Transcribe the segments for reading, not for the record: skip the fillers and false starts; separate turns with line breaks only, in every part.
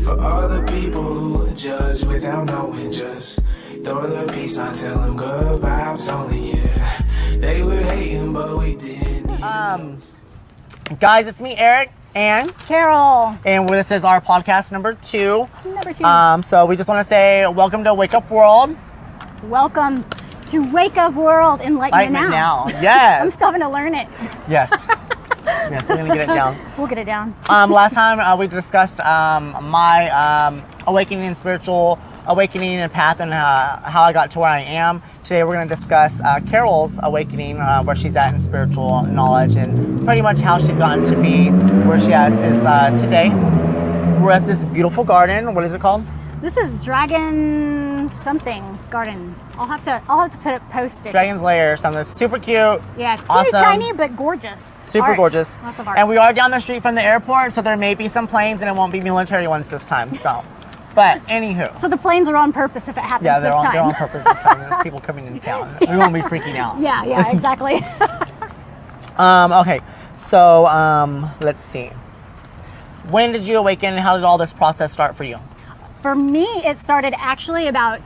For all the people who judge without knowing, just throw the peace sign, tell them good vibes only, yeah. They were hating, but we didn't.
Guys, it's me, Eric, and
Carol.
And this is our podcast number 2.
Number 2.
So we just want to say welcome to Wake Up World.
Welcome to Wake Up World, Enlightenment now.
Yes.
I'm still having to learn it.
Yes. Yes, we're going to get it down.
We'll get it down.
Last time we discussed my awakening, spiritual awakening and path, and how I got to where I am. Today we're going to discuss Carol's awakening, where she's at in spiritual knowledge, and pretty much how she's gotten to be where she is today. We're at this beautiful garden. What is it called?
This is Dragon something garden. I'll have to post it.
Dragon's Lair or something. Super cute.
Yeah,
awesome.
tiny but gorgeous.
Super gorgeous.
Lots of art.
And we are down the street from the airport, so there may be some planes, and it won't be military ones this time. So, but anywho.
So the planes are on purpose if it happens
they're
this time.
They're on purpose this time. There's people coming into town. We won't be freaking out.
Yeah, exactly.
Okay, so let's see. When did you awaken, and how did all this process start for you?
For me, it started actually about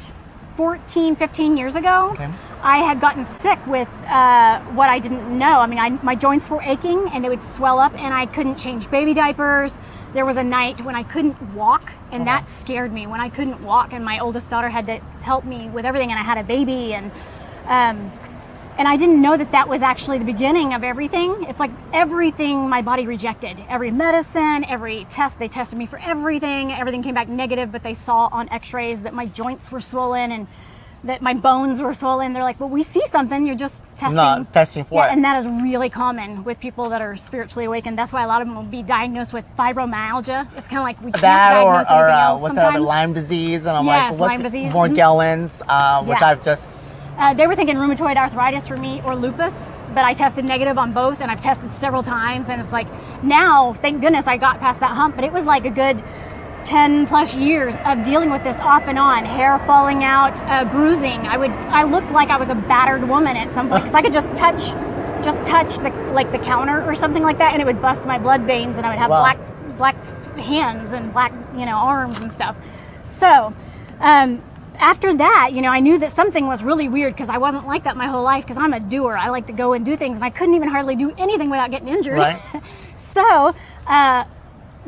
14, 15 years ago.
Okay.
I had gotten sick with what I didn't know. I mean, my joints were aching and they would swell up, and I couldn't change baby diapers. There was a night when I couldn't walk, and that scared me, when I couldn't walk, and my oldest daughter had to help me with everything, and I had a baby, and I didn't know that was actually the beginning of everything. It's like everything my body rejected. Every medicine, every test, they tested me for everything. Everything came back negative, but they saw on x-rays that my joints were swollen and that my bones were swollen. They're like, well, we see something, you're just testing.
Not testing for it.
And that is really common with people that are spiritually awakened. That's why a lot of them will be diagnosed with fibromyalgia. It's kind of like we can't diagnose anything else
what's
sometimes.
that other, Lyme disease? And I'm
Yes,
like, what's
Lyme disease.
Morgellons, which
Yeah.
I've just...
They were thinking rheumatoid arthritis for me or lupus, but I tested negative on both, and I've tested several times, and it's like, now, thank goodness I got past that hump, but it was like a good 10 plus years of dealing with this off and on, hair falling out, bruising. I looked like I was a battered woman at some point, because I could just touch the counter or something like that, and it would bust my blood veins, and I would have black hands and black, arms and stuff. So, after that, I knew that something was really weird, because I wasn't like that my whole life, because I'm a doer. I like to go and do things, and I couldn't even hardly do anything without getting injured.
Right.
So,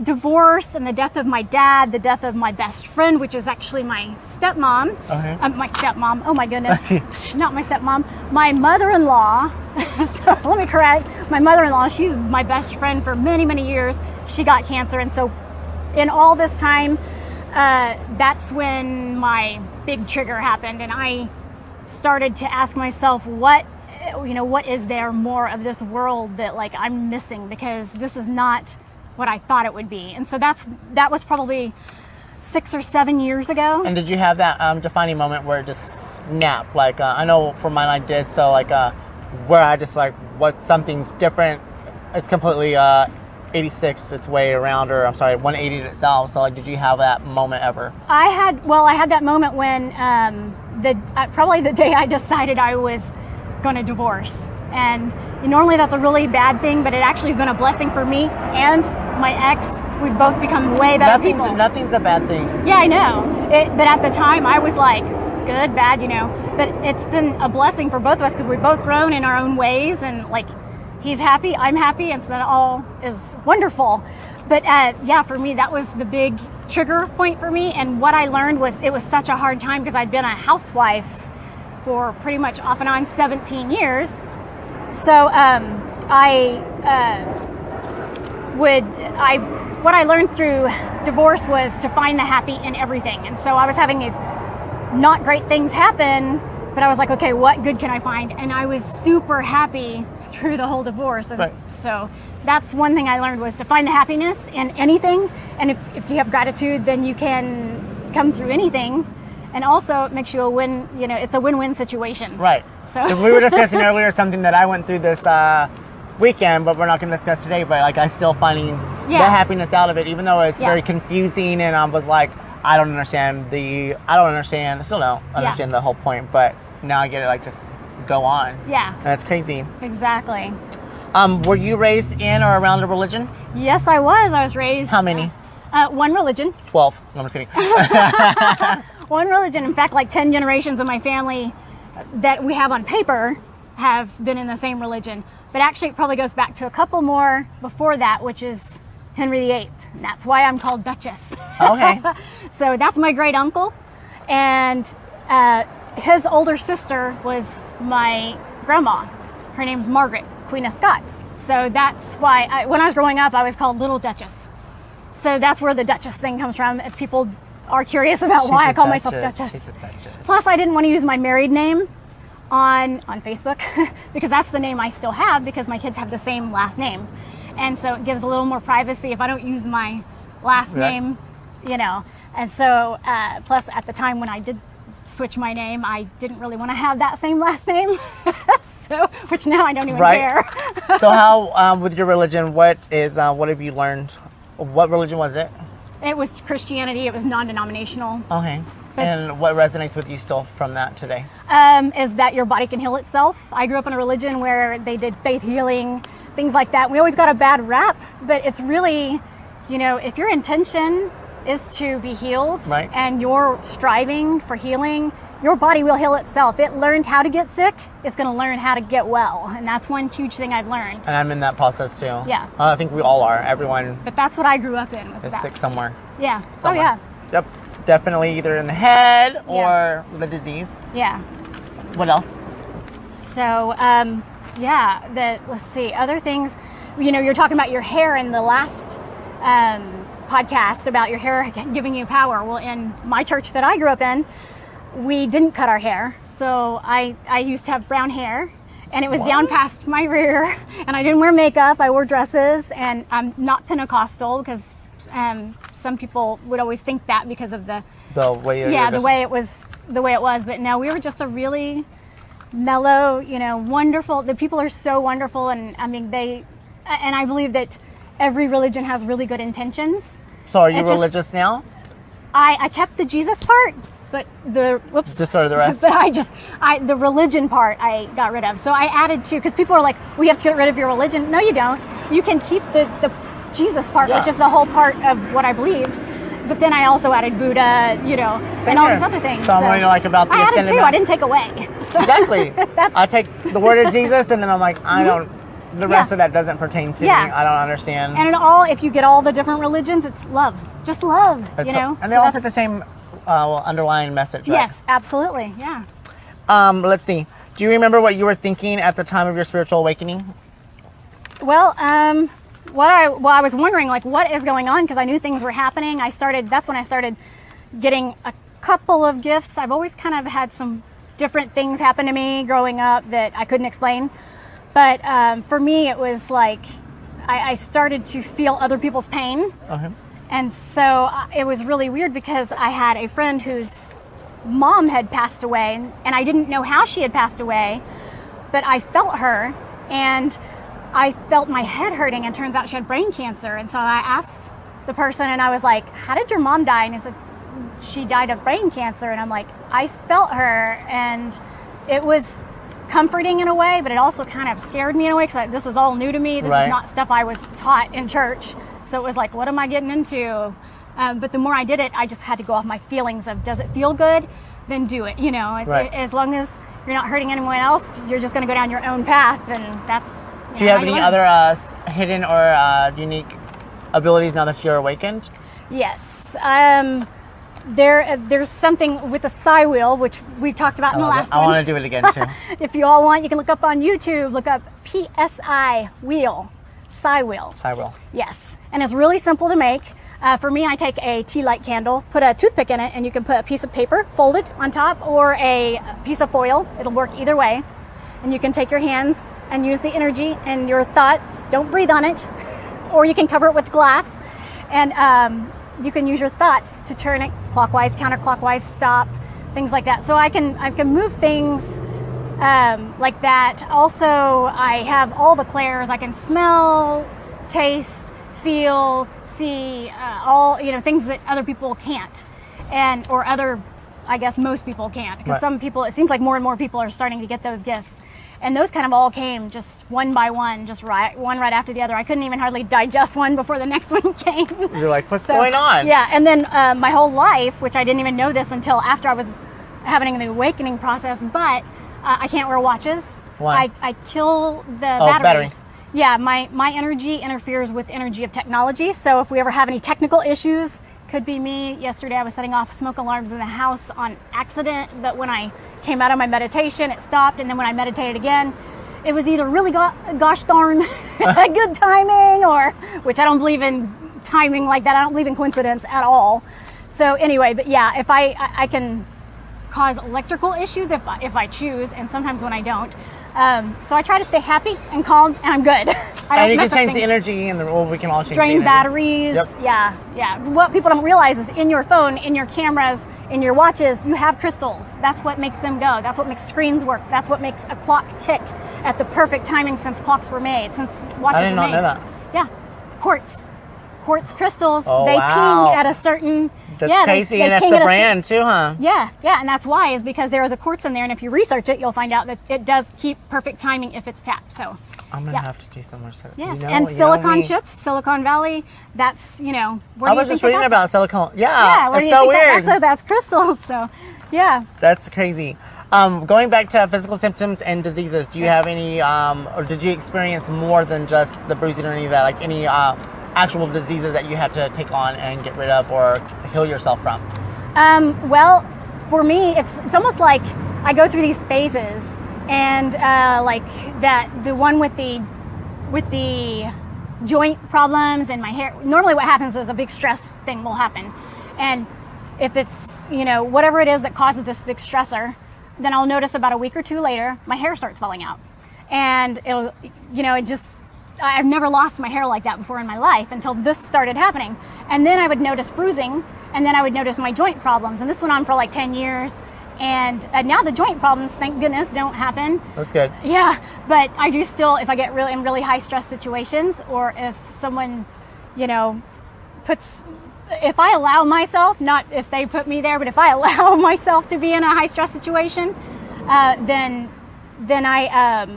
divorce and the death of my dad, the death of my best friend, which was actually my stepmom.
Okay.
My stepmom, oh my goodness, not my stepmom, my mother-in-law. So let me correct, my mother-in-law, she's my best friend for many, many years. She got cancer, and so in all this time, that's when my big trigger happened, and I started to ask myself, what is there more of this world that I'm missing, because this is not what I thought it would be. And so that was probably 6 or 7 years ago.
And did you have that defining moment where it just snapped? I know for mine I did, so where I just what something's different, it's completely 86 its way around, or 180 itself. So did you have that moment ever? I had
that moment when probably the day I decided I was going to divorce. And normally that's a really bad thing, but it actually has been a blessing for me and my ex. We've both become way better people.
Nothing's a bad thing.
Yeah, I know. But at the time I was like, good, bad, But it's been a blessing for both of us, because we've both grown in our own ways, and he's happy, I'm happy, and so that all is wonderful. But for me, that was the big trigger point for me. And what I learned was it was such a hard time, because I'd been a housewife for pretty much off and on 17 years. So what I learned through divorce was to find the happy in everything. And so I was having these not great things happen, but I was like, okay, what good can I find? And I was super happy through the whole divorce. And so that's one thing I learned, was to find the happiness in anything. And if you have gratitude, then you can come through anything. And also it makes you a win, it's a win-win situation. Right. So
we were discussing earlier something that I went through this weekend, but we're not going to discuss today, but I still finding the happiness out of it, even though it's very confusing, and I was like, I still don't understand the whole point, but now I get it, just go on.
Yeah.
And it's crazy.
Exactly.
Were you raised in or around a religion?
Yes, I was. I was raised.
How many?
One religion.
12. No, I'm just kidding.
One religion. In fact, like 10 generations of my family that we have on paper have been in the same religion. But actually, it probably goes back to a couple more before that, which is Henry VIII. And that's why I'm called Duchess.
Okay.
So that's my great uncle. And his older sister was my grandma. Her name's Margaret, Queen of Scots. So that's why when I was growing up, I was called Little Duchess. So that's where the Duchess thing comes from. If people are curious about why I call myself Duchess.
She's a Duchess.
Plus, I didn't want to use my married name on Facebook because that's the name I still have because my kids have the same last name. And so it gives a little more privacy if I don't use my last name, you know. And so, plus at the time when I did switch my name, I didn't really want to have that same last name. So, which now I don't even care.
So how, with your religion, what have you learned? What religion was it?
It was Christianity. It was non-denominational.
Okay. And what resonates with you still from that today?
Is that your body can heal itself. I grew up in a religion where they did faith healing, things like that. We always got a bad rap, but it's really, you know, if your intention is to be healed and you're striving for healing, your body will heal itself. It learned how to get sick. It's going to learn how to get well. And that's one huge thing I've learned.
And I'm in that process too.
Yeah.
I think we all are. Everyone
But that's what I grew up in. Was
is
that.
sick somewhere.
Yeah.
Somewhere.
Oh, yeah.
Yep. Definitely either in the head or the disease.
Yeah.
What else?
So, let's see, other things, you know, you're talking about your hair in the last podcast about your hair giving you power. Well, in my church that I grew up in, we didn't cut our hair. So I used to have brown hair and it was down past my rear and I didn't wear makeup. I wore dresses and I'm not Pentecostal because some people would always think that because of the way it was. But no, we were just a really mellow, you know, wonderful. The people are so wonderful, and I mean I believe that every religion has really good intentions.
So are you religious now?
I kept the Jesus part, but
just go to the rest.
But the religion part I got rid of. So I added because people are like, we have to get rid of your religion. No, you don't. You can keep the Jesus part, which is the whole part of what I believed. But then I also added Buddha, you know, and all these other things.
So I'm going to like about the
I added
ascended.
too. I didn't take away. So
Exactly. I take the word of Jesus, and then I'm like, I don't. The rest of that doesn't pertain to me. I don't understand.
And if you get all the different religions, it's love, just love. You know,
and they all have the same underlying message. Right?
Yes, absolutely. Yeah.
Let's see. Do you remember what you were thinking at the time of your spiritual awakening?
Well, I was wondering, like, what is going on? Because I knew things were happening. That's when I started getting a couple of gifts. I've always kind of had some different things happen to me growing up that I couldn't explain. But for me, it was like I started to feel other people's pain. And so it was really weird because I had a friend whose mom had passed away, and I didn't know how she had passed away, but I felt her, and I felt my head hurting, and turns out she had brain cancer. And so I asked the person, and I was like, how did your mom die? And he said, she died of brain cancer. And I'm like, I felt her, and it was comforting in a way, but it also kind of scared me in a way because this is all new to me. This is not stuff I was taught in church. So it was like, what am I getting into? But the more I did it, I just had to go off my feelings of, does it feel good? Then do it. You know, as long as you're not hurting anyone else, you're just going to go down your own path, and that's.
Do you have any other hidden or unique abilities now that you're awakened?
Yes. There's something with the psi wheel, which we've talked about in the last one.
I want to do it again too.
If you all want, you can look up on YouTube, look up PSI wheel, psi wheel.
Psi wheel.
Yes. And it's really simple to make. For me, I take a tea light candle, put a toothpick in it, and you can put a piece of paper folded on top or a piece of foil. It'll work either way. And you can take your hands and use the energy and your thoughts. Don't breathe on it. Or you can cover it with glass. And you can use your thoughts to turn it clockwise, counterclockwise, stop, things like that. So I can move things like that. Also, I have all the clairs. I can smell, taste, feel, see, all, you know, things that other people can't. I guess most people can't. Because some people, it seems like more and more people are starting to get those gifts. And those kind of all came just one by one, just one right after the other. I couldn't even hardly digest one before the next one came.
You're like, what's going on?
Yeah, and then my whole life, which I didn't even know this until after I was having the awakening process, but I can't wear watches.
Why?
I kill the batteries.
Battery.
Yeah, my energy interferes with energy of technology. So if we ever have any technical issues, could be me. Yesterday I was setting off smoke alarms in the house on accident, but when I came out of my meditation, it stopped, and then when I meditated again, it was either really gosh darn good timing, or, which I don't believe in timing like that. I don't believe in coincidence at all. So anyway, but yeah, if I can cause electrical issues if I choose, and sometimes when I don't. So I try to stay happy and calm, and I'm good.
And you can change the energy, and we can all change
drain
the energy.
batteries.
Yep.
Yeah. What people don't realize is in your phone, in your cameras, in your watches, you have crystals. That's what makes them go. That's what makes screens work. That's what makes a clock tick at the perfect timing since clocks were made, since watches were made.
I did not know that.
Yeah. Quartz crystals,
Oh,
they
wow.
ping at a certain...
That's crazy, and that's the brand too, huh?
Yeah, and that's why, is because there is a quartz in there, and if you research it, you'll find out that it does keep perfect timing if it's tapped. So
I'm gonna have to do some more research.
yes, and silicon chips, Silicon Valley. That's where
I was just reading about silicon. Yeah,
where do
it's
you
so
think
weird.
that's crystals. So, yeah.
That's crazy. Going back to physical symptoms and diseases, do you have any, or did you experience more than just the bruising or any of that? Like any actual diseases that you had to take on and get rid of or heal yourself from?
Well, for me, it's almost like I go through these phases, and like that, the one with the joint problems and my hair. Normally, what happens is a big stress thing will happen, and if it's whatever it is that causes this big stressor, then I'll notice about a week or two later my hair starts falling out, and it'll it just. I've never lost my hair like that before in my life until this started happening. And then I would notice bruising, and then I would notice my joint problems. And this went on for like 10 years. And now the joint problems, thank goodness, don't happen.
That's good.
Yeah, but I do still, if I get in really high stress situations, or if someone, if I allow myself, not if they put me there, but if I allow myself to be in a high stress situation, then I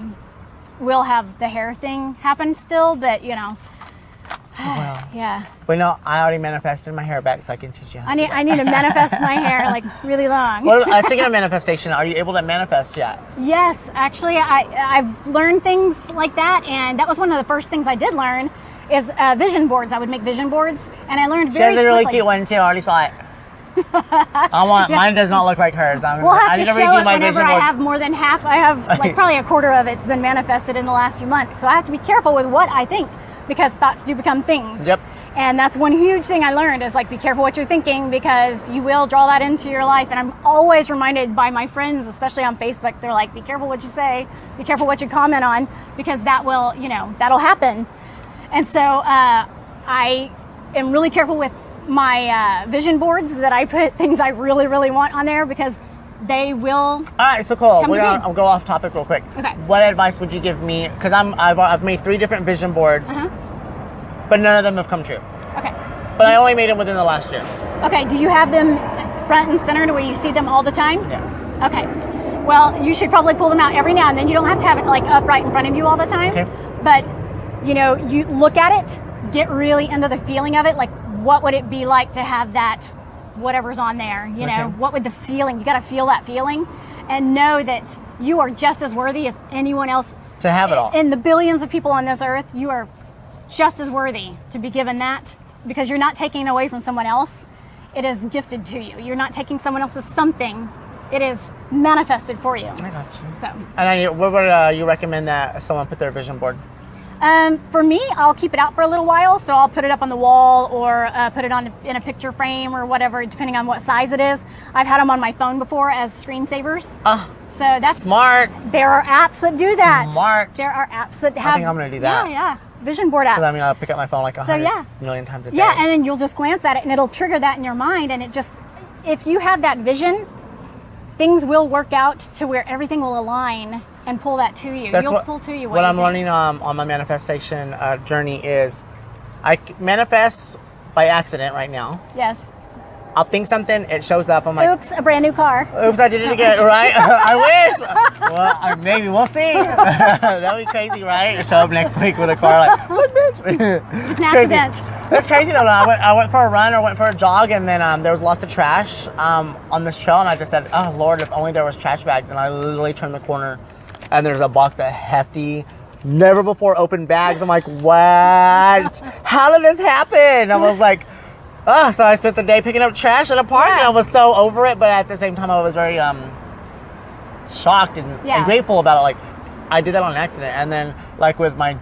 will have the hair thing happen still, but
Wow.
yeah.
Well, no, I already manifested my hair back, so I can teach you how to do
I need to manifest my hair like really long.
Well, speaking of manifestation, are you able to manifest yet?
Yes, actually, I've learned things like that, and that was one of the first things I did learn is vision boards. I would make vision boards, and I learned
She
very
has a really
quickly.
cute one too. I already saw it. Mine does not look like hers.
We'll have
I
to
need to
show
redo
it
my
whenever
vision
I
board.
have more than half. I have like probably a quarter of it's been manifested in the last few months. So I have to be careful with what I think, because thoughts do become things.
Yep.
And that's one huge thing I learned is like, be careful what you're thinking, because you will draw that into your life. And I'm always reminded by my friends, especially on Facebook, they're like, be careful what you say, be careful what you comment on, because that will, that'll happen. And so I am really careful with my vision boards, that I put things I really, really want on there, because they will.
All right, so cool.
Come to me.
I'll go off topic real quick.
Okay.
What advice would you give me? Because I've made 3 different vision boards, but none of them have come true.
Okay.
But I only made them within the last year.
Okay, do you have them front and center to where you see them all the time?
Yeah.
Okay. Well, you should probably pull them out every now and then. You don't have to have it like upright in front of you all the time.
Okay.
But, you look at it, get really into the feeling of it. Like, what would it be like to have that, whatever's on there?
Okay.
What would the feeling, you got to feel that feeling, and know that you are just as worthy as anyone else.
To have it all.
In the billions of people on this earth, you are just as worthy to be given that, because you're not taking it away from someone else. It is gifted to you. You're not taking someone else's something. It is manifested for you.
I got you.
So,
And what would you recommend that someone put their vision board?
for me, I'll keep it out for a little while. So I'll put it up on the wall, or put it on in a picture frame or whatever, depending on what size it is. I've had them on my phone before as screensavers. So that's
Smart.
There are apps that do that.
Smart.
There are apps that have.
I think I'm gonna do that.
Yeah. Vision board apps.
Because I'll pick up my phone like 100
yeah.
million times a day.
Yeah, and then you'll just glance at it, and it'll trigger that in your mind, and it just, if you have that vision, things will work out to where everything will align and pull that to you. You'll pull to you
what I'm
you think.
learning on my manifestation journey is I manifest by accident right now.
Yes.
I'll think something, it shows up. I'm like,
Oops, a brand new car.
oops, I did it again, right? I wish. Well, maybe we'll see. That'd be crazy, right? Show up next week with a car like, what, bitch?
It's an
Crazy.
accident.
That's crazy though. I went for a run or went for a jog, and then there was lots of trash on this trail, and I just said, oh Lord, if only there was trash bags. And I literally turned the corner, and there's a box of hefty, never before opened bags. I'm like, what? How did this happen? I was like, oh, so I spent the day picking up trash at a park, and I was so over it, but at the same time I was very shocked and grateful about it. Like, I did that on accident. And then like with my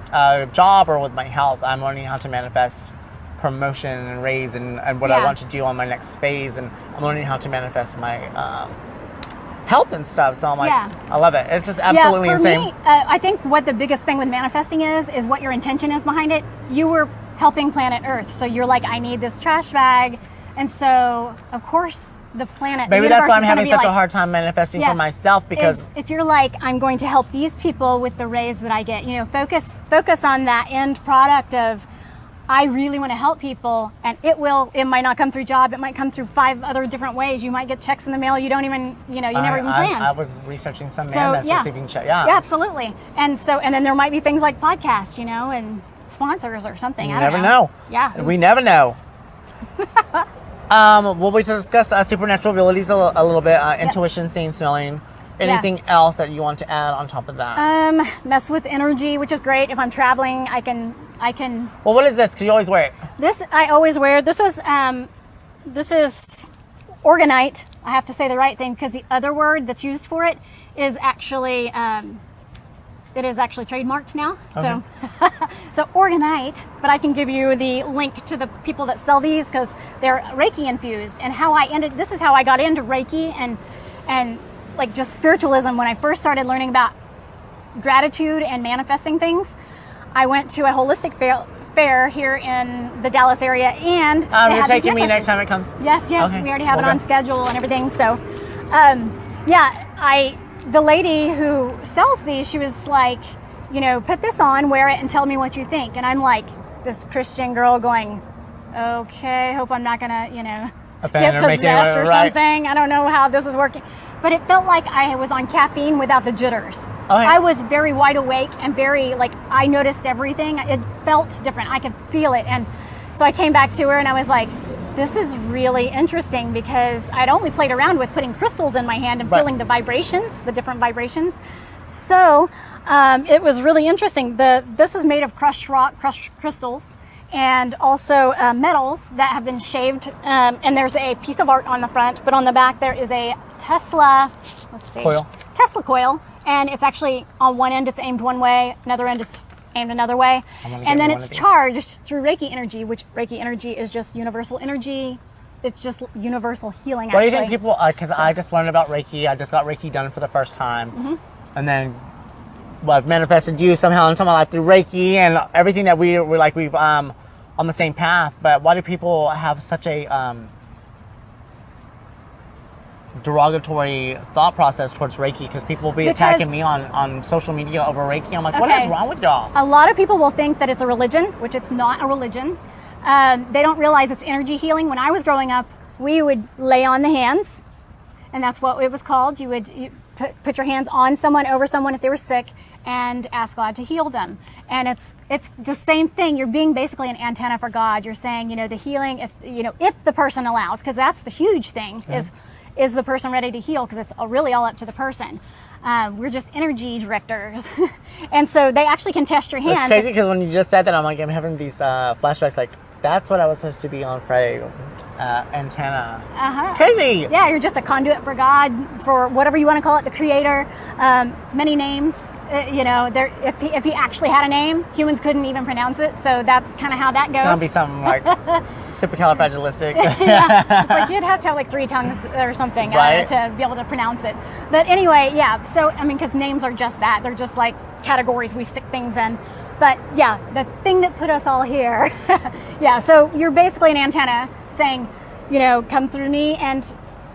job or with my health, I'm learning how to manifest promotion and raise and what I want to do on my next phase, and I'm learning how to manifest my health and stuff. So I'm like, I love it. It's just absolutely insane.
Me, I think what the biggest thing with manifesting is what your intention is behind it. You were helping planet Earth, so you're like, I need this trash bag, and so of course the planet.
Maybe
the
that's why I'm
is
having such
like,
a hard time manifesting for myself, because
if you're like, I'm going to help these people with the raise that I get, you know, focus on that end product of, I really want to help people, and it might not come through job, it might come through 5 other different ways. You might get checks in the mail you don't even, you know, you never even planned.
I was researching some man that's receiving checks. Yeah,
absolutely. And then there might be things like podcasts, you know, and sponsors or something.
You never know.
Yeah.
We never know. We'll discuss supernatural abilities a little bit, intuition, seeing, smelling. Anything else that you want to add on top of that?
Mess with energy, which is great. If I'm traveling, I can.
Well, what is this? Because you always wear it.
This I always wear. This is orgonite. I have to say the right thing, because the other word that's used for it is actually it is actually trademarked now. Okay. So orgonite. But I can give you the link to the people that sell these, because they're Reiki infused. And this is how I got into Reiki and like just spiritualism. When I first started learning about gratitude and manifesting things, I went to a holistic fair here in the Dallas area, and
you're taking me next time it comes.
Yes, okay. We already have it on schedule and everything. So, the lady who sells these, she was like, you know, put this on, wear it, and tell me what you think. And I'm like, this Christian girl going, okay, hope I'm not gonna, you know, get possessed or something. I don't know how this is working. But it felt like I was on caffeine without the jitters. Okay. I was very wide awake and very, like, I noticed everything. It felt different. I could feel it. And so I came back to her and I was like, this is really interesting, because I'd only played around with putting crystals in my hand and feeling the vibrations, the different vibrations. So it was really interesting. This is made of crushed rock, crushed crystals, and also metals that have been shaved. And there's a piece of art on the front, but on the back there is a Tesla coil, and it's actually on one end it's aimed one way, another end it's aimed another way, and then it's charged through Reiki energy, which Reiki energy is just universal energy. It's just universal healing.
What do you think people? Because I just learned about Reiki. I just got Reiki done for the first time, and then I've manifested you somehow in my life through Reiki and everything that we've on the same path. But why do people have such a derogatory thought process towards Reiki? Because people will be attacking me on social media over Reiki. I'm like, what is wrong with y'all?
A lot of people will think that it's a religion, which it's not a religion. They don't realize it's energy healing. When I was growing up, we would lay on the hands, and that's what it was called. You would put your hands on someone, over someone if they were sick, and ask God to heal them. And it's the same thing. You're being basically an antenna for God. You're saying, you know, the healing, if the person allows, because that's the huge thing, is the person ready to heal? Because it's really all up to the person. We're just energy directors. And so they actually can test your hands.
It's crazy, because when you just said that, I'm having these flashbacks, like, that's what I was supposed to be on Friday, antenna. It's crazy.
Yeah, you're just a conduit for God, for whatever you want to call it, the creator. Many names. If he actually had a name, humans couldn't even pronounce it. So that's kind of how that goes.
It's going to be something like supercalifragilistic.
Yeah, it's like you'd have to have like 3 tongues or something to be able to pronounce it. But anyway, yeah. So, because names are just that. They're just like categories we stick things in. But yeah, the thing that put us all here. Yeah, so you're basically an antenna saying, come through me and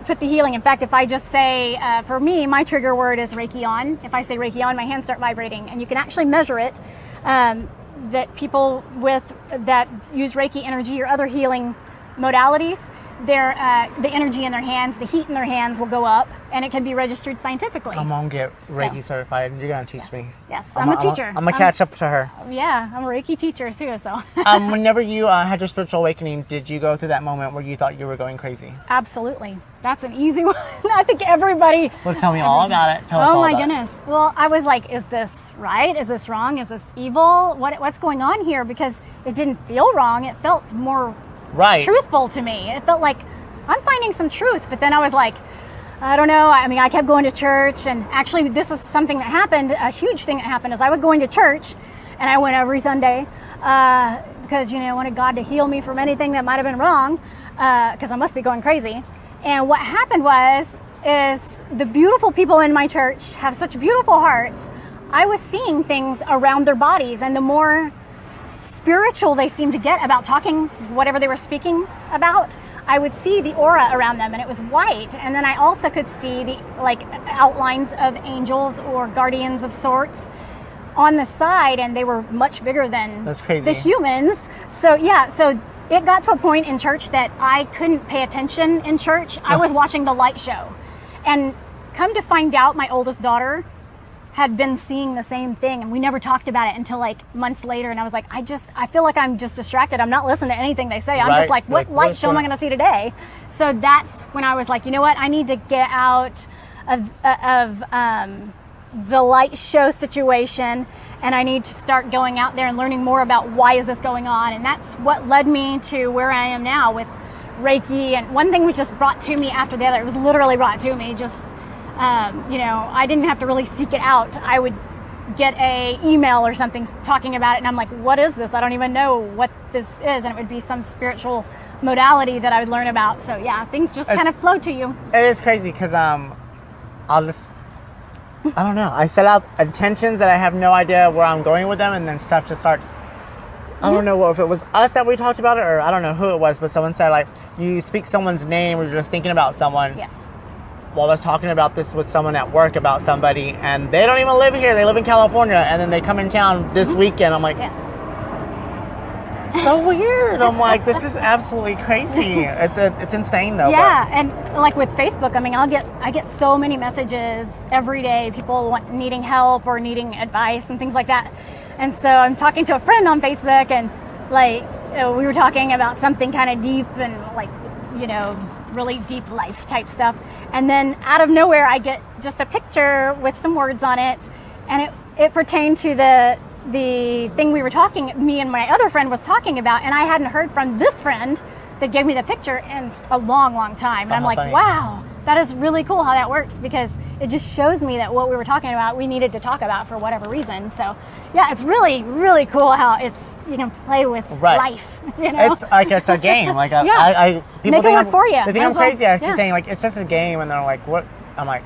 put the healing. In fact, if I just say, for me, my trigger word is Reiki on. If I say Reiki on, my hands start vibrating. And you can actually measure it. That people that use Reiki energy or other healing modalities, the energy in their hands, the heat in their hands will go up, and it can be registered scientifically.
I'm gonna get Reiki certified. You're gonna teach me.
Yes, I'm a teacher.
I'm gonna catch up to her.
Yeah, I'm a Reiki teacher too. So.
Whenever you had your spiritual awakening, did you go through that moment where you thought you were going crazy?
Absolutely. That's an easy one. I think everybody.
Well, tell me all about it. Tell us all
Oh my
about
goodness. Well, I was like, is this right? Is this wrong? Is this evil? What's going on here? Because it didn't feel wrong. It felt more truthful to me. It felt like I'm finding some truth. But then I was like, I don't know. I mean, I kept going to church, and actually this is something that happened. A huge thing that happened is I was going to church, and I went every Sunday because, I wanted God to heal me from anything that might have been wrong, because I must be going crazy. And what happened is the beautiful people in my church have such beautiful hearts. I was seeing things around their bodies, and the more spiritual they seemed to get about talking whatever they were speaking about, I would see the aura around them, and it was white. And then I also could see the outlines of angels or guardians of sorts on the side, and they were much bigger than
That's crazy.
the humans. So it got to a point in church that I couldn't pay attention in church. I was watching the light show, and come to find out, my oldest daughter had been seeing the same thing, and we never talked about it until months later. And I was like, I feel like I'm just distracted. I'm not listening to anything they say. I'm just like, what light show am I going to see today? So that's when I was like, you know what? I need to get out of the light show situation, and I need to start going out there and learning more about why is this going on. And that's what led me to where I am now with Reiki. And one thing was just brought to me after the other. It was literally brought to me. Just I didn't have to really seek it out. I would get a email or something talking about it, and I'm like, what is this? I don't even know what this is. And it would be some spiritual modality that I would learn about. So yeah, things just kind of flow to you.
It is crazy because I don't know. I set out intentions that I have no idea where I'm going with them, and then stuff just starts. I don't know if it was us that we talked about it, or I don't know who it was, but someone said you speak someone's name, or you're just thinking about someone.
Yes.
Well, I was talking about this with someone at work about somebody, and they don't even live here. They live in California, and then they come in town this weekend. I'm like,
yes.
So weird. I'm like, this is absolutely crazy. It's insane though.
Yeah, and with Facebook, I mean, I get so many messages every day. People needing help or needing advice and things like that. And so I'm talking to a friend on Facebook, and we were talking about something kind of deep and really deep life type stuff. And then out of nowhere, I get just a picture with some words on it, and it pertained to the thing me and my other friend was talking about, and I hadn't heard from this friend that gave me the picture in a long, long time. And I'm like,
funny.
Wow, that is really cool how that works, because it just shows me that what we were talking about, we needed to talk about for whatever reason. So yeah, it's really, really cool how you can play with life.
It's like it's a game. People
make it work for you.
They think I'm crazy. I keep saying it's just a game, and they're like, what? I'm like,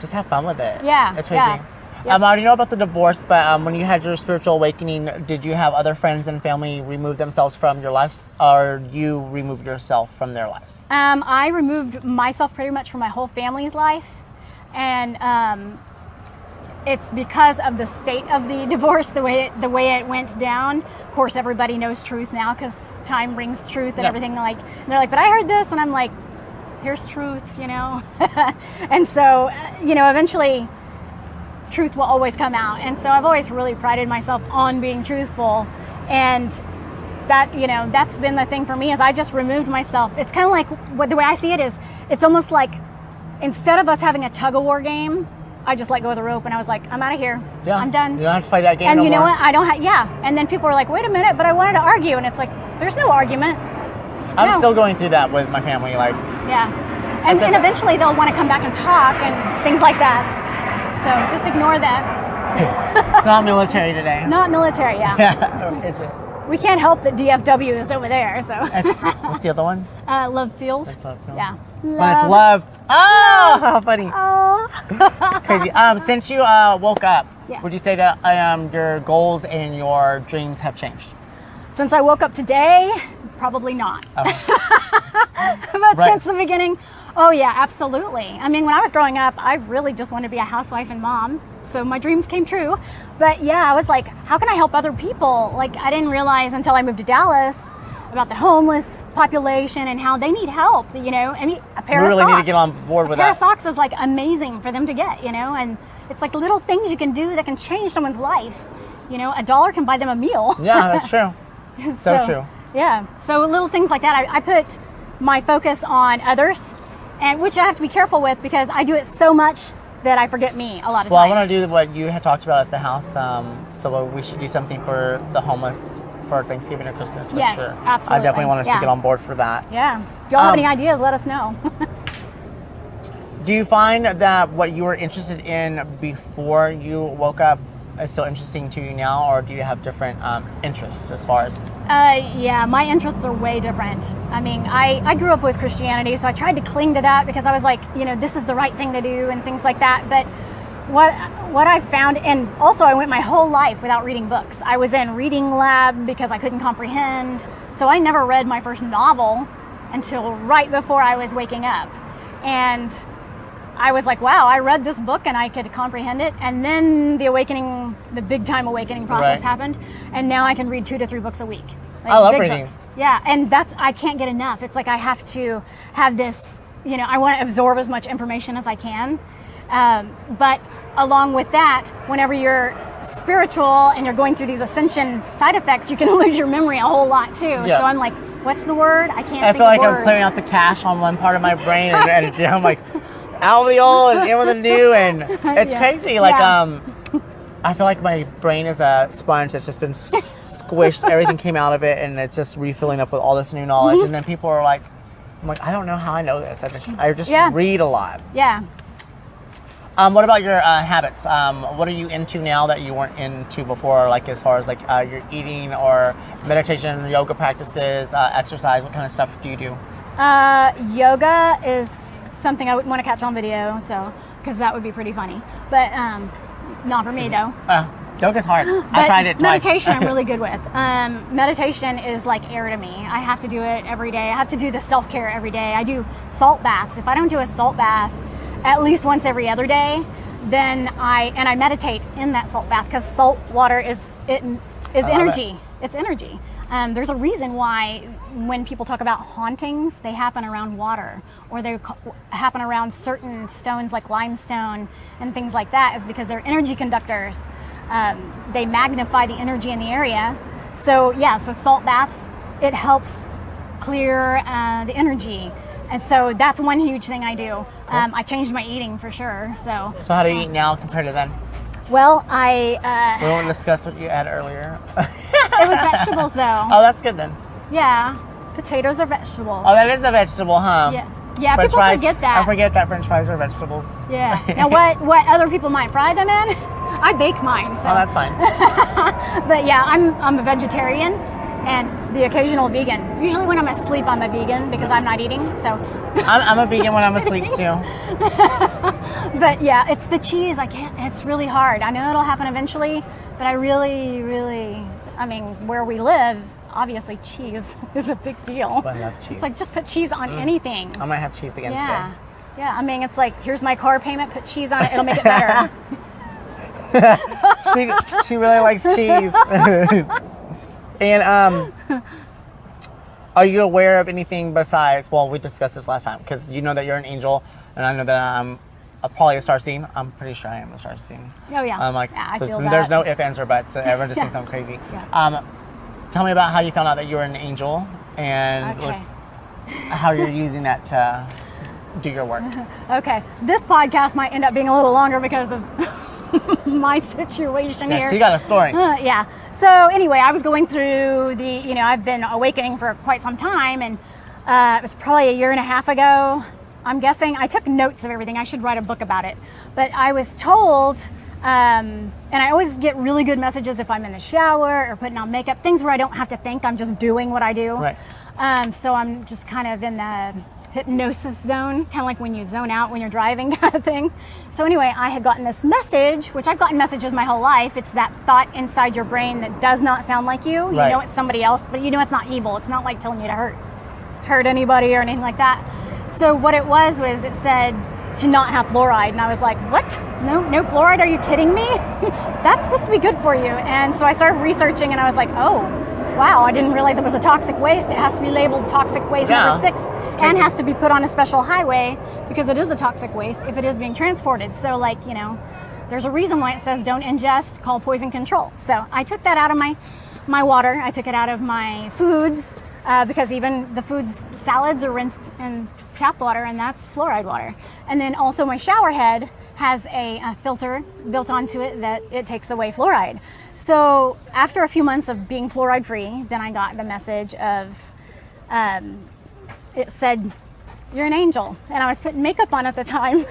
just have fun with it.
Yeah,
it's crazy.
Yeah.
I already know about the divorce, but when you had your spiritual awakening, did you have other friends and family remove themselves from your lives, or you removed yourself from their lives?
I removed myself pretty much from my whole family's life, and it's because of the state of the divorce, the way it went down. Of course, everybody knows truth now because time brings truth and everything. They're like, but I heard this, and I'm like, here's truth, and so eventually truth will always come out. And so I've always really prided myself on being truthful, and that that's been the thing for me, is I just removed myself. It's kind of like the way I see it is, it's almost like instead of us having a tug-of-war game, I just let go of the rope, and I was like, I'm out of here. I'm done.
You don't have to play that game
and
no
you know
more.
what, I don't have and then people are like, wait a minute, but I wanted to argue, and it's like, there's no argument.
I'm still going through that with my family,
and eventually they'll want to come back and talk and things like that. So just ignore that.
It's not military today.
Not military,
Yeah. Is it?
We can't help that DFW is over there, so.
What's the other one?
Love Field.
That's Love Field.
Yeah.
But it's love. Oh, how funny.
Oh.
Crazy. Since you woke up, would you say that your goals and your dreams have changed?
Since I woke up today, probably not. But since the beginning, oh yeah, absolutely. I mean, when I was growing up, I really just wanted to be a housewife and mom. So my dreams came true. But yeah, I was like, how can I help other people? I didn't realize until I moved to Dallas about the homeless population and how they need help. You know, I mean, a pair
We
of
really
socks.
need to get on board with
a pair of
that.
socks is like amazing for them to get. You know, and it's like little things you can do that can change someone's life. You know, $1 can buy them a meal.
Yeah, that's true. So true.
Yeah. So little things like that. I put my focus on others, and which I have to be careful with because I do it so much that I forget me a lot of
Well, I
times.
want to do what you had talked about at the house. So we should do something for the homeless for Thanksgiving or Christmas for
Yes,
sure.
absolutely.
I definitely want us to
Yeah.
get on board for that.
Yeah. If y'all have any
Um,
ideas, let us know.
Do you find that what you were interested in before you woke up is still interesting to you now, or do you have different interests as far as?
Yeah, my interests are way different. I mean, I grew up with Christianity, so I tried to cling to that because I was like, you know, this is the right thing to do and things like that. But what I found, and also I went my whole life without reading books. I was in reading lab because I couldn't comprehend. So I never read my first novel until right before I was waking up. And I was like, wow, I read this book and I could comprehend it. And then the awakening, the big time awakening process
Right.
happened. And now I can read 2 to 3 books a week. Like
I love
big
reading.
books. Yeah, and I can't get enough. It's like I have to have this, you know, I want to absorb as much information as I can. But along with that, whenever you're spiritual and you're going through these ascension side effects, you can lose your memory a whole lot too.
Yeah.
So I'm like, what's the word? I can't
I
think
feel like
of
I'm
words.
clearing out the cache on one part of my brain, and I'm like out with the old and in with the new, and it's
Yeah.
crazy. Like
Yeah.
I feel like my brain is a sponge that's just been squished. Everything came out of it, and it's just refilling up with all this new knowledge. And then people are like, I'm like, I don't know how I know this. I just
Yeah.
read a lot.
Yeah.
What about your habits? What are you into now that you weren't into before? Like as far as like your eating or meditation, yoga practices, exercise. What kind of stuff do you do?
Yoga is something I wouldn't want to catch on video, so because that would be pretty funny. But not for me though.
Yoga's hard. I
But
tried it twice.
meditation I'm really good with. Meditation is like air to me. I have to do it every day. I have to do the self-care every day. I do salt baths. If I don't do a salt bath at least once every other day, then I meditate in that salt bath because salt water is energy. It's energy. There's a reason why when people talk about hauntings, they happen around water or they happen around certain stones like limestone and things like that is because they're energy conductors. They magnify the energy in the area. So yeah, so salt baths, it helps clear the energy. And so that's one huge thing I do. I changed my eating for sure. So
So how do you eat now compared to then?
well,
We won't discuss what you had earlier.
it was vegetables though.
Oh, that's good then.
Yeah, potatoes are vegetables.
Oh, that is a vegetable, huh?
Yeah,
French
people
fries.
forget that.
I forget that French fries are vegetables.
Yeah. Now what other people might fry them in, I bake mine. So.
Oh, that's fine.
But yeah, I'm a vegetarian and the occasional vegan. Usually when I'm asleep, I'm a vegan because I'm not eating. So,
I'm a vegan when I'm asleep too.
but yeah, it's the cheese. I can't. It's really hard. I know it'll happen eventually, but I really, I mean, where we live, obviously cheese is a big deal.
I love cheese.
It's like just put cheese on anything.
I might have cheese again
Yeah. Yeah, I mean, it's like, here's my car payment, put cheese on it, it'll make it better.
today. She really likes cheese. And are you aware of anything besides? Well, we discussed this last time because you know that you're an angel, and I know that I'm probably a star seed. I'm pretty sure I am a star seed.
Oh, yeah.
I'm like,
Yeah, I
there's,
feel
there's
that.
no ifs, ands, or buts. Everyone just
Yeah.
thinks I'm crazy.
Yeah.
Tell me about how you found out that you were an angel and
Okay.
how you're using that to do your work.
Okay, this podcast might end up being a little longer because of my situation
Yeah,
here.
she got a story.
Yeah. So anyway, I was going through I've been awakening for quite some time, and it was probably a year and a half ago. I'm guessing. I took notes of everything. I should write a book about it. But I was told, and I always get really good messages if I'm in the shower or putting on makeup, things where I don't have to think. I'm just doing what I do.
Right.
So I'm just kind of in the hypnosis zone, kind of like when you zone out when you're driving kind of thing. So anyway, I had gotten this message, which I've gotten messages my whole life. It's that thought inside your brain that does not sound like you. You
Right.
know it's somebody else, but you know it's not evil. It's not like telling you to hurt anybody or anything like that. So what it was it said to not have fluoride. And I was like, what? No fluoride? Are you kidding me? That's supposed to be good for you. And so I started researching and I was like, oh, wow, I didn't realize it was a toxic waste. It has to be labeled toxic waste number 6 and has to be put on a special highway because it is a toxic waste if it is being transported. So like, you know, there's a reason why it says don't ingest, call poison control. So I took that out of my water. I took it out of my foods because even the salads are rinsed in tap water, and that's fluoride water. And then also my shower head has a filter built onto it that it takes away fluoride. So after a few months of being fluoride free, then I got the message of, it said, you're an angel. And I was putting makeup on at the time.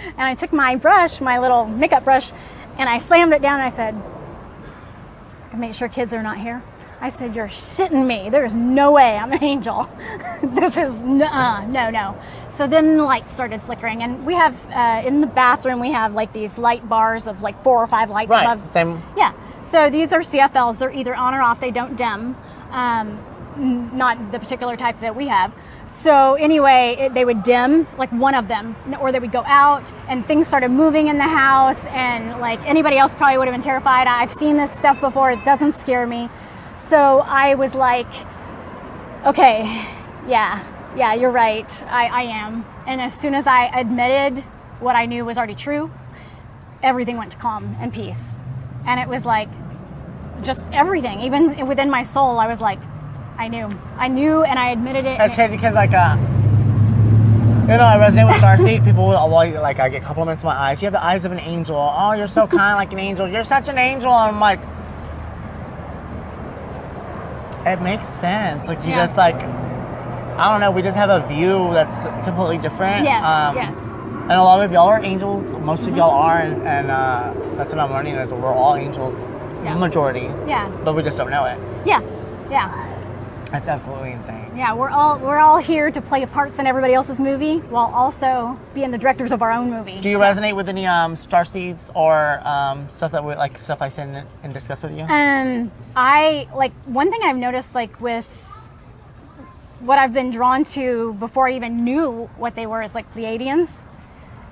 And I took my brush, my little makeup brush, and I slammed it down and I said, make sure kids are not here. I said, you're shitting me. There's no way I'm an angel. This is, no. So then the lights started flickering. And we have, in the bathroom, we have like these light bars of like 4 or 5 lights above.
Same.
Yeah. So these are CFLs. They're either on or off. They don't dim. Not the particular type that we have. So anyway, they would dim, like one of them, or they would go out and things started moving in the house, and like anybody else probably would have been terrified. I've seen this stuff before. It doesn't scare me. So I was like, okay, yeah, you're right. I am. And as soon as I admitted what I knew was already true, everything went to calm and peace. And it was like, just everything, even within my soul, I was like, I knew, and I admitted it.
That's crazy because, like, I resonate with Starseed. People will, like, I get compliments in my eyes. You have the eyes of an angel. Oh, you're so kind, like an angel. You're such an angel. And I'm like, it makes sense. Like, you just, like, I don't know. We just have a view that's completely different.
Yes, yes.
And a lot of y'all are angels. Most of y'all are, and that's what I'm learning is we're all angels.
Yeah.
Majority.
Yeah.
But we just don't know it.
Yeah.
That's absolutely insane.
Yeah, we're all here to play parts in everybody else's movie while also being the directors of our own movie.
Do you resonate with any starseeds or stuff I send and discuss with you?
I like one thing I've noticed, like with what I've been drawn to before I even knew what they were, is like Pleiadians.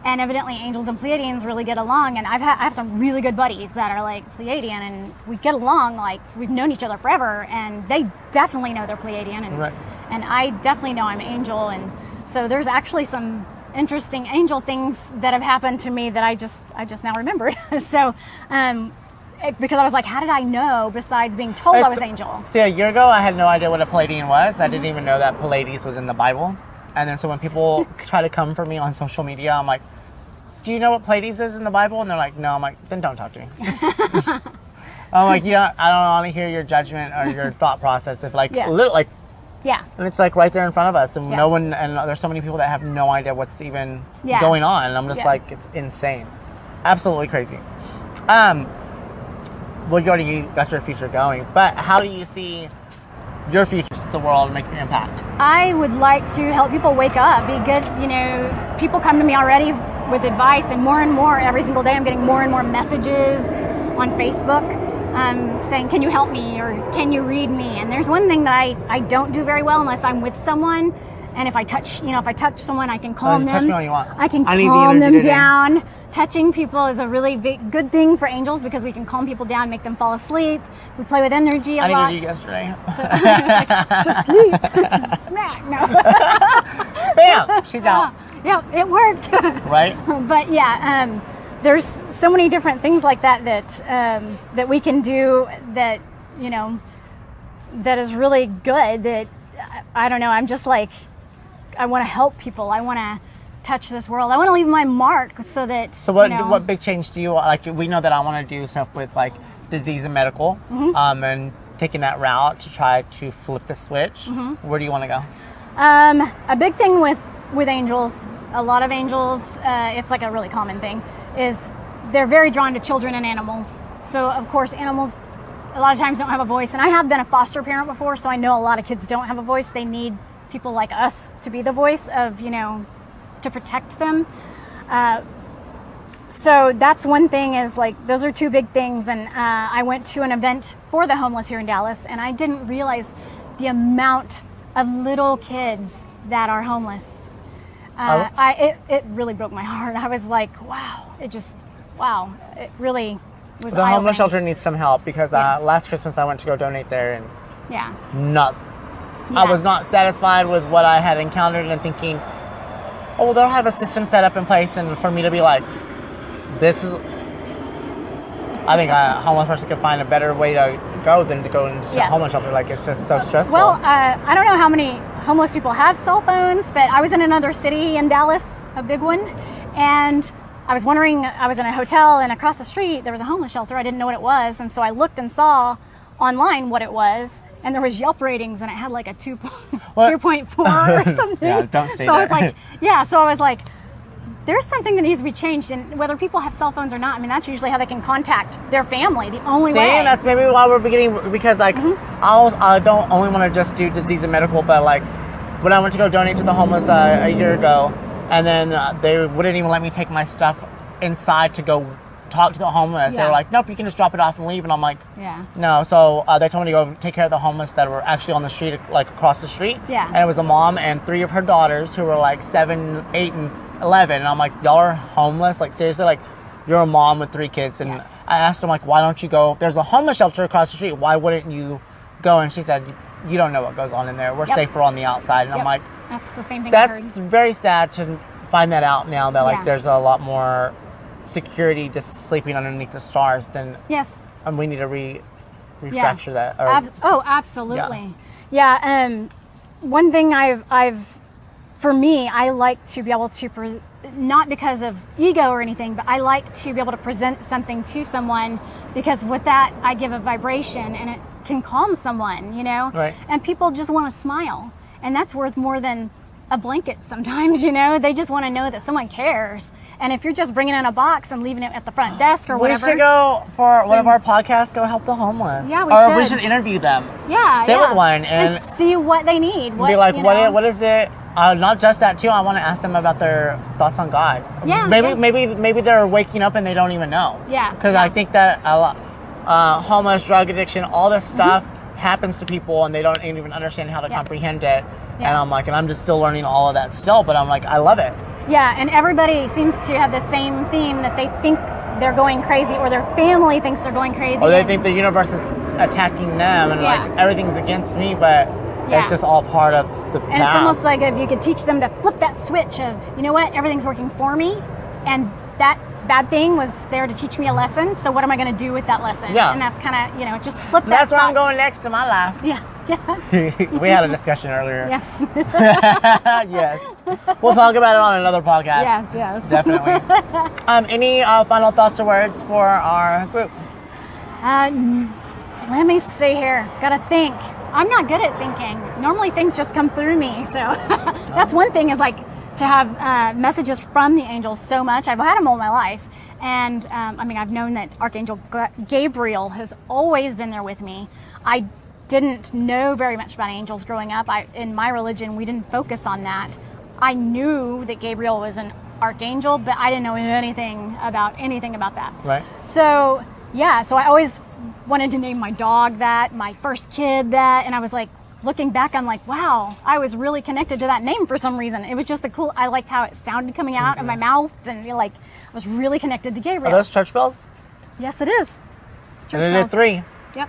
And evidently angels and Pleiadians really get along, and I have some really good buddies that are like Pleiadian, and we get along like we've known each other forever, and they definitely know they're Pleiadian, and I definitely know I'm angel, and so there's actually some interesting angel things that have happened to me that I just now remembered. So because I was like, how did I know besides being told I was angel?
See, a year ago I had no idea what a Pleiadian was. Mm-hmm. I didn't even know that Pleiades was in the Bible. And then so when people try to come for me on social media, I'm like, do you know what Pleiades is in the Bible? And they're like, no. I'm like, then don't talk to me. I'm like, yeah, I don't want to hear your judgment or your thought process. If like,
yeah.
And it's like right there in front of us, and no one, and there's so many people that have no idea what's even going on. And I'm just like, it's insane. Absolutely crazy. Well, you already got your future going, but how do you see your future to the world and make your impact?
I would like to help people wake up, be good. You know, people come to me already with advice, and more every single day I'm getting more and more messages on Facebook saying, can you help me, or can you read me? And there's one thing that I don't do very well unless I'm with someone, and if I touch someone, I can calm them.
Touch me all you want.
I can calm them down. Touching people is a really good thing for angels because we can calm people down, make them fall asleep. We play with energy a lot.
I needed you yesterday.
To sleep. Smack. No.
Bam! She's out.
Yeah, it worked.
Right?
But yeah, there's so many different things like that that we can do that, you know, that is really good. That I don't know. I'm just like, I want to help people. I want to touch this world. I want to leave my mark so that.
So what big change do you like? We know that I want to do stuff with like disease and medical, and taking that route to try to flip the switch. Mm-hmm. Where do you want to go?
A big thing with angels, a lot of angels, it's like a really common thing, is they're very drawn to children and animals. So of course animals a lot of times don't have a voice, and I have been a foster parent before, so I know a lot of kids don't have a voice. They need people like us to be the voice of, you know, to protect them. So that's one thing, is like, those are two big things. And I went to an event for the homeless here in Dallas, and I didn't realize the amount of little kids that are homeless. It really broke my heart. I was like, wow, it really was
The homeless
eye-opening.
shelter needs some help because last Christmas I went to go donate there, and
Yeah.
Nuts.
Yeah.
I was not satisfied with what I had encountered and thinking, oh, well, they'll have a system set up in place, and for me to be like, this is... I think a homeless person could find a better way to go than to go into a
Yes.
homeless shelter. Like, it's just so stressful.
Well, I don't know how many homeless people have cell phones, but I was in another city in Dallas, a big one, and I was wondering, I was in a hotel, and across the street there was a homeless shelter. I didn't know what it was, and so I looked and saw online what it was, and there was Yelp ratings, and it had like a 2.4 or something.
Yeah, don't say
so I was
that.
like, yeah, so I was like, there's something that needs to be changed, and whether people have cell phones or not, I mean, that's usually how they can contact their family, the only
See,
way.
that's maybe why we're beginning, because like, I don't only want to just do disease and medical, but like, when I went to go donate to the homeless a year ago, and then they wouldn't even let me take my stuff inside to go talk to the homeless. They
Yeah.
were like, nope, you can just drop it off and leave. And I'm like,
Yeah.
no. So they told me to go take care of the homeless that were actually on the street, like across the street.
Yeah.
And it was a mom and 3 of her daughters who were like 7, 8, and 11. And I'm like, y'all are homeless? Like, seriously? Like, you're a mom with 3 kids. And
Yes.
I asked them, like, why don't you go? There's a homeless shelter across the street. Why wouldn't you go? And she said, you don't know what goes on in there. We're
Yep.
safer on the outside. And I'm
Yep.
like,
That's the same thing I heard.
that's very sad to find that out now, that like
Yeah.
there's a lot more security just sleeping underneath the stars than,
Yes.
and we need to refracture that. Or,
Absolutely. Yeah. One thing for me, I like to be able to, not because of ego or anything, but I like to be able to present something to someone, because with that, I give a vibration and it can calm someone, you know?
Right.
And people just want to smile. And that's worth more than a blanket sometimes, you know? They just want to know that someone cares. And if you're just bringing in a box and leaving it at the front desk or
we
whatever.
should go for one of our podcasts, go help the homeless.
Yeah, we
or we
should.
should interview them.
Yeah,
Sit
yeah.
with one and
see what they need.
be like,
you know.
what is it? Not just that too. I want to ask them about their thoughts on God.
Yeah,
Maybe
yeah.
maybe they're waking up and they don't even know.
Yeah,
Because
yeah.
I think that a lot, homeless, drug addiction, all this stuff happens to people and they don't even understand how to
Yeah.
comprehend it.
Yeah.
And I'm like, and I'm just still learning all of that still. But I'm like, I love it.
Yeah, and everybody seems to have the same theme, that they think they're going crazy, or their family thinks they're going crazy.
Or they
and-
think the universe is attacking them and
Yeah.
like everything's against me, but
Yeah.
it's just all part of the
And it's
path.
almost like if you could teach them to flip that switch of, you know what, everything's working for me, and that bad thing was there to teach me a lesson, so what am I going to do with that lesson?
Yeah.
And that's kind of, you know, just flip that
That's where I'm
thought.
going next in my life.
Yeah, yeah,
We had a discussion earlier.
yeah.
Yes. We'll talk about it on another podcast.
Yes, yes.
Definitely. Any final thoughts or words for our group?
Let me see here. Gotta think. I'm not good at thinking. Normally things just come through me. So that's one thing, is like to have messages from the angels so much. I've had them all my life. And I mean, I've known that Archangel Gabriel has always been there with me. I didn't know very much about angels growing up. In my religion, we didn't focus on that. I knew that Gabriel was an archangel, but I didn't know anything about that.
Right.
So, yeah, so I always wanted to name my dog that, my first kid that, and I was like, looking back, I'm like, wow, I was really connected to that name for some reason. It was just I liked how it sounded coming out of my mouth, and like, I was really connected to
Are
Gabriel.
those church bells?
Yes, it is. It's
And it
church
did 3.
bells. Yep.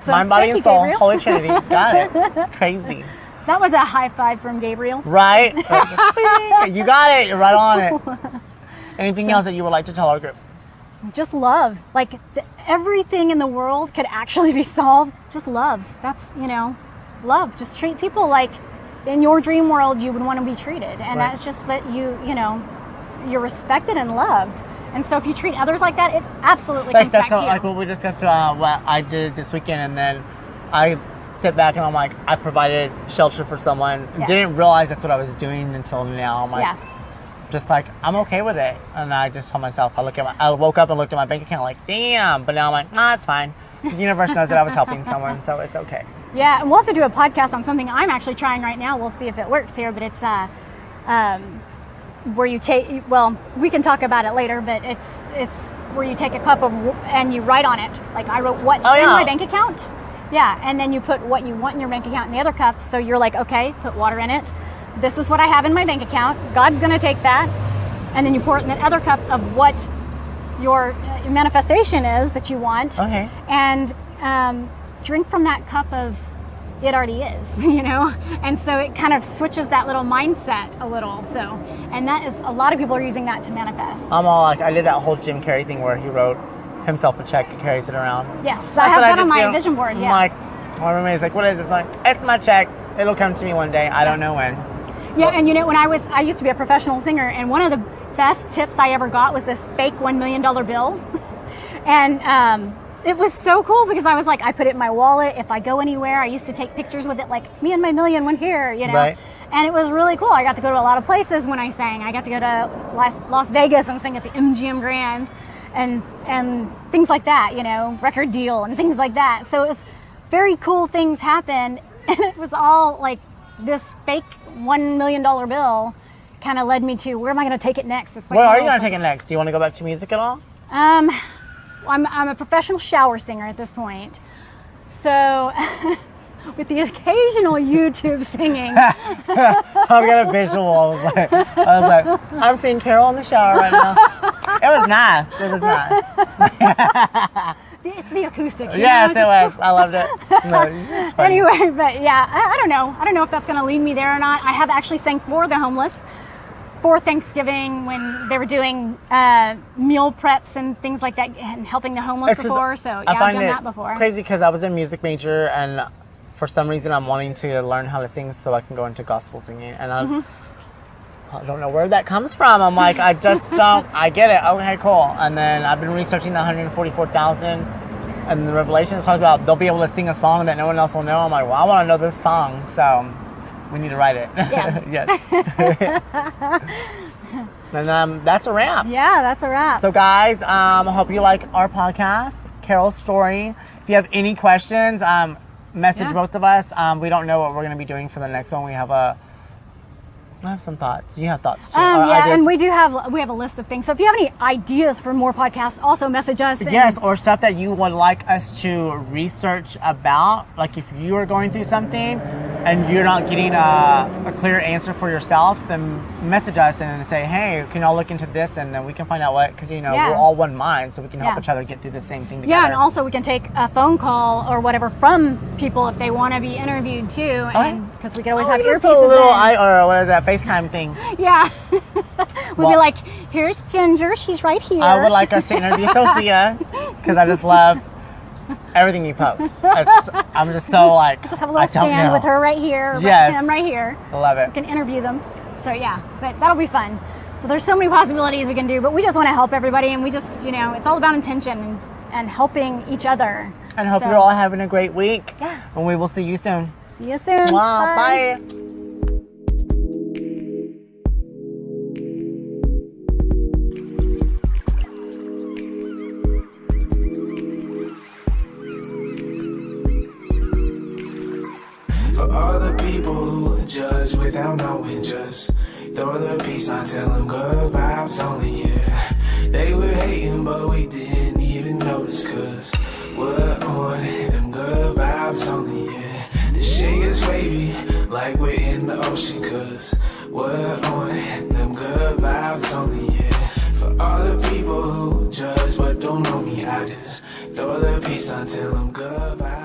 So,
Mind, body,
thank
and
you,
soul.
Gabriel.
Holy Trinity. Got it. It's crazy.
That was a high five from Gabriel.
Right? You got it. You're right on it. Anything else that you would like to tell our group?
Just love. Like, everything in the world could actually be solved. Just love. That's, love. Just treat people like in your dream world you would want to be treated. And
Right.
that's just that you're respected and loved. And so if you treat others like that, it absolutely comes back to you.
Like what we discussed, what I did this weekend, and then I sit back and I'm like, I provided shelter for someone.
Yes.
Didn't realize that's what I was doing until now. I'm like,
Yeah.
just like, I'm okay with it. And I just told myself, I woke up and looked at my bank account like, damn. But now I'm like, nah, it's fine. The universe knows that I was helping someone, so it's okay.
Yeah, and we'll have to do a podcast on something I'm actually trying right now. We'll see if it works here, but it's where you take, well, we can talk about it later, but it's where you take a cup of, and you write on it. Like, I wrote what's in my bank account. Yeah, and then you put what you want in your bank account in the other cup. So you're like, okay, put water in it. This is what I have in my bank account. God's going to take that. And then you pour it in that other cup of what your manifestation is that you want.
Okay.
And drink from that cup of it already is, you know? And so it kind of switches that little mindset a little. So, and that is, a lot of people are using that to manifest.
I'm all like, I did that whole Jim Carrey thing where he wrote himself a check and carries it around.
Yes, so I have that on my vision board,
I'm
yeah.
like, my roommate's like, what is this? Like, it's my check. It'll come to me one day. I don't know when.
Yeah, and you know, I used to be a professional singer, and one of the best tips I ever got was this fake $1 million bill. And it was so cool because I was like, I put it in my wallet. If I go anywhere, I used to take pictures with it, like me and my million went here, you know.
Right.
And it was really cool. I got to go to a lot of places when I sang. I got to go to Las Vegas and sing at the MGM Grand and things like that, you know, record deal and things like that. So it was very cool things happened. And it was all like this fake $1 million bill kind of led me to, where am I going to take it next? It's like,
Where are you going to take it next? Do you want to go back to music at all?
I'm a professional shower singer at this point. So with the occasional YouTube singing.
I've got a visual. I was like, I'm seeing Carol in the shower right now. It was nice. It was nice.
It's the acoustics.
Yes, it was. I loved it. No, it's funny.
Anyway, but yeah, I don't know. I don't know if that's going to lead me there or not. I have actually sang for the homeless for Thanksgiving when they were doing meal preps and things like that and helping the homeless before. So yeah, I've done that before.
Crazy because I was a music major and for some reason I'm wanting to learn how to sing so I can go into gospel singing. And I don't know where that comes from. I'm like, I just don't, I get it. Okay, cool. And then I've been researching the 144,000 and the Revelation talks about they'll be able to sing a song that no one else will know. I'm like, well, I want to know this song. So we need to write it.
Yes.
Yes. And that's a wrap.
Yeah, that's a wrap.
So guys, I hope you like our podcast, Carol's story. If you have any questions, message both of us. We don't know what we're going to be doing for the next one. I have some thoughts. You have thoughts too.
Yeah,
ideas.
and we have a list of things. So if you have any ideas for more podcasts, also message us.
Yes, or stuff that you would like us to research about. Like if you are going through something and you're not getting a clear answer for yourself, then message us and say, hey, can y'all look into this? And then we can find out what, because we're all one mind, so we can help each other get through the same thing together.
Yeah, and also we can take a phone call or whatever from people if they want to be interviewed too, and because we can always have earpieces
or what is that, FaceTime thing?
Yeah. We'll be like, here's Ginger, she's right here.
I would like us to interview Sophia because I just love everything you post. I'm just so like,
just have a little stand with her right here.
Yes.
Him right here.
I love it.
We can interview them. So yeah, but that'll be fun. So there's so many possibilities we can do, but we just want to help everybody, and we just, it's all about intention and helping each other.
And hope you're all having a great week.
Yeah.
And we will see you soon.
See you soon.
Wow, bye.
For all the people who judge without knowing, just throw the peace on, tell them good vibes only, yeah. They were hating, but we didn't even notice, cause we're on them good vibes only, yeah. The shit gets wavy, like we're in the ocean, cause we're on them good vibes only, yeah. For all the people who judge but don't know me, I just throw the peace on, tell them good vibes.